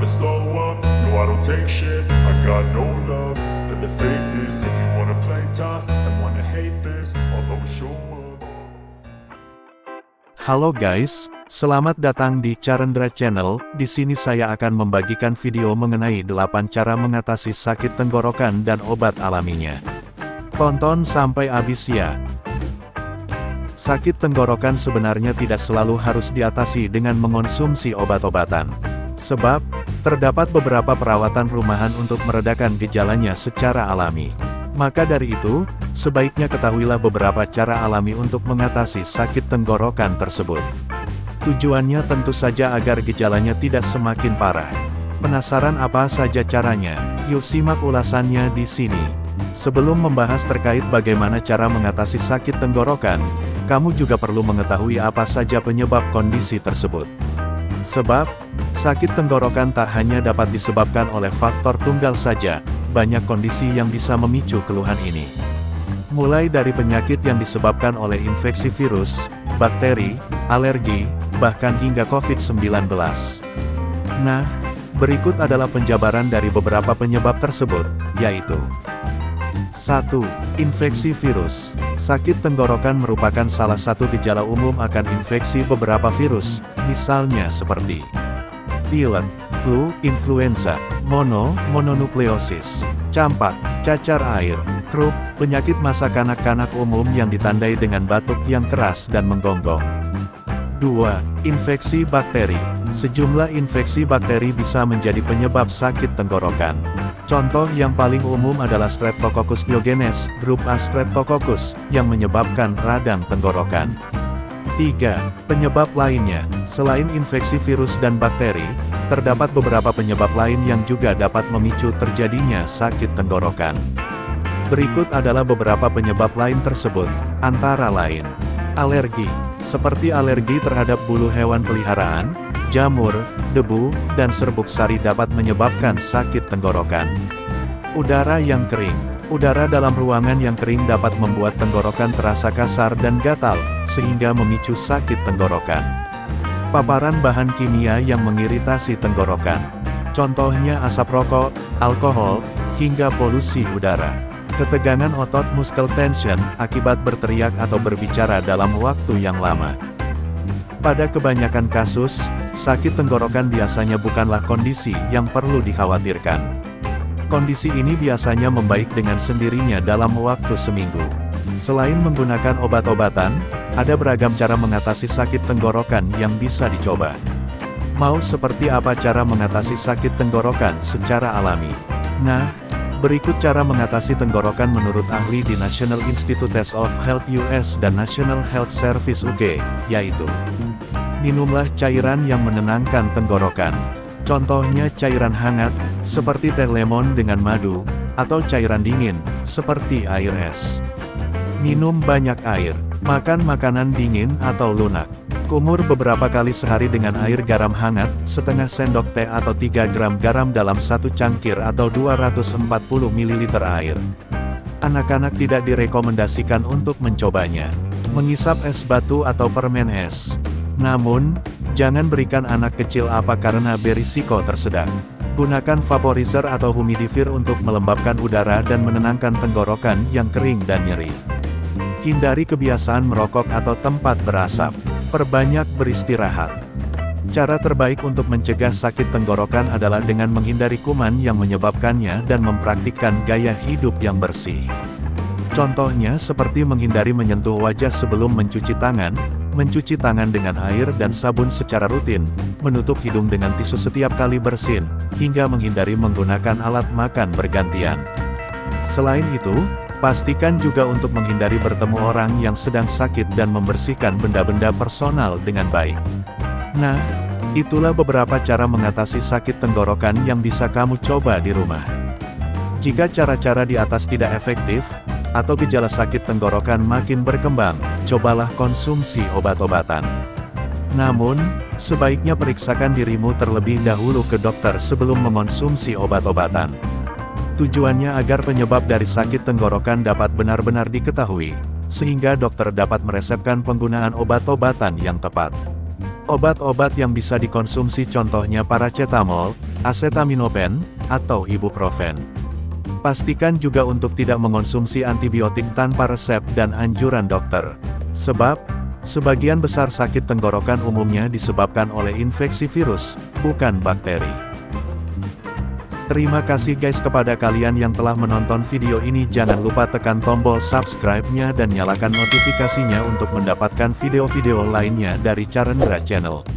never slow up, no I don't take shit. I got no love for the fakeness. If you wanna play tough and wanna hate this, I'll always show up. Halo guys, selamat datang di Carendra Channel. Di sini saya akan membagikan video mengenai 8 cara mengatasi sakit tenggorokan dan obat alaminya. Tonton sampai habis ya. Sakit tenggorokan sebenarnya tidak selalu harus diatasi dengan mengonsumsi obat-obatan. Sebab, terdapat beberapa perawatan rumahan untuk meredakan gejalanya secara alami. Maka dari itu, sebaiknya ketahuilah beberapa cara alami untuk mengatasi sakit tenggorokan tersebut. Tujuannya tentu saja agar gejalanya tidak semakin parah. Penasaran apa saja caranya? Yuk simak ulasannya di sini. Sebelum membahas terkait bagaimana cara mengatasi sakit tenggorokan, kamu juga perlu mengetahui apa saja penyebab kondisi tersebut. Sebab, sakit tenggorokan tak hanya dapat disebabkan oleh faktor tunggal saja, banyak kondisi yang bisa memicu keluhan ini. Mulai dari penyakit yang disebabkan oleh infeksi virus, bakteri, alergi, bahkan hingga COVID-19. Nah, berikut adalah penjabaran dari beberapa penyebab tersebut, yaitu 1. Infeksi virus. Sakit tenggorokan merupakan salah satu gejala umum akan infeksi beberapa virus, misalnya seperti pilek, flu, influenza, mononukleosis, campak, cacar air, croup, penyakit masa kanak-kanak umum yang ditandai dengan batuk yang keras dan menggonggong. 2. Infeksi bakteri. Sejumlah infeksi bakteri bisa menjadi penyebab sakit tenggorokan. Contoh yang paling umum adalah Streptococcus pyogenes, grup A Streptococcus, yang menyebabkan radang tenggorokan. 3. Penyebab lainnya. Selain infeksi virus dan bakteri, terdapat beberapa penyebab lain yang juga dapat memicu terjadinya sakit tenggorokan. Berikut adalah beberapa penyebab lain tersebut, antara lain alergi, seperti alergi terhadap bulu hewan peliharaan, jamur, debu, dan serbuk sari dapat menyebabkan sakit tenggorokan. Udara yang kering. Udara dalam ruangan yang kering dapat membuat tenggorokan terasa kasar dan gatal, sehingga memicu sakit tenggorokan. Paparan bahan kimia yang mengiritasi tenggorokan. Contohnya asap rokok, alkohol, hingga polusi udara. Ketegangan otot muscle tension akibat berteriak atau berbicara dalam waktu yang lama. Pada kebanyakan kasus, sakit tenggorokan biasanya bukanlah kondisi yang perlu dikhawatirkan. Kondisi ini biasanya membaik dengan sendirinya dalam waktu seminggu. Selain menggunakan obat-obatan, ada beragam cara mengatasi sakit tenggorokan yang bisa dicoba. Mau seperti apa cara mengatasi sakit tenggorokan secara alami? Nah, berikut cara mengatasi tenggorokan menurut ahli di National Institutes of Health US dan National Health Service UK, yaitu minumlah cairan yang menenangkan tenggorokan. Contohnya cairan hangat, seperti teh lemon dengan madu, atau cairan dingin, seperti air es. Minum banyak air, makan makanan dingin atau lunak. Kumur beberapa kali sehari dengan air garam hangat, setengah sendok teh atau 3 gram garam dalam 1 cangkir atau 240 ml air. Anak-anak tidak direkomendasikan untuk mencobanya. Mengisap es batu atau permen es. Namun, jangan berikan anak kecil apa karena berisiko tersedang. Gunakan vaporizer atau humidifier untuk melembabkan udara dan menenangkan tenggorokan yang kering dan nyeri. Hindari kebiasaan merokok atau tempat berasap. Perbanyak beristirahat. Cara terbaik untuk mencegah sakit tenggorokan adalah dengan menghindari kuman yang menyebabkannya dan mempraktikkan gaya hidup yang bersih. Contohnya seperti menghindari menyentuh wajah sebelum mencuci tangan dengan air dan sabun secara rutin, menutup hidung dengan tisu setiap kali bersin, hingga menghindari menggunakan alat makan bergantian. Selain itu, pastikan juga untuk menghindari bertemu orang yang sedang sakit dan membersihkan benda-benda personal dengan baik. Nah, itulah beberapa cara mengatasi sakit tenggorokan yang bisa kamu coba di rumah. Jika cara-cara di atas tidak efektif, atau gejala sakit tenggorokan makin berkembang, cobalah konsumsi obat-obatan. Namun, sebaiknya periksakan dirimu terlebih dahulu ke dokter sebelum mengonsumsi obat-obatan. Tujuannya agar penyebab dari sakit tenggorokan dapat benar-benar diketahui, sehingga dokter dapat meresepkan penggunaan obat-obatan yang tepat. Obat-obat yang bisa dikonsumsi contohnya paracetamol, acetaminophen, atau ibuprofen. Pastikan juga untuk tidak mengonsumsi antibiotik tanpa resep dan anjuran dokter. Sebab, sebagian besar sakit tenggorokan umumnya disebabkan oleh infeksi virus, bukan bakteri. Terima kasih guys kepada kalian yang telah menonton video ini. Jangan lupa tekan tombol subscribe-nya dan nyalakan notifikasinya untuk mendapatkan video-video lainnya dari Carendra Channel.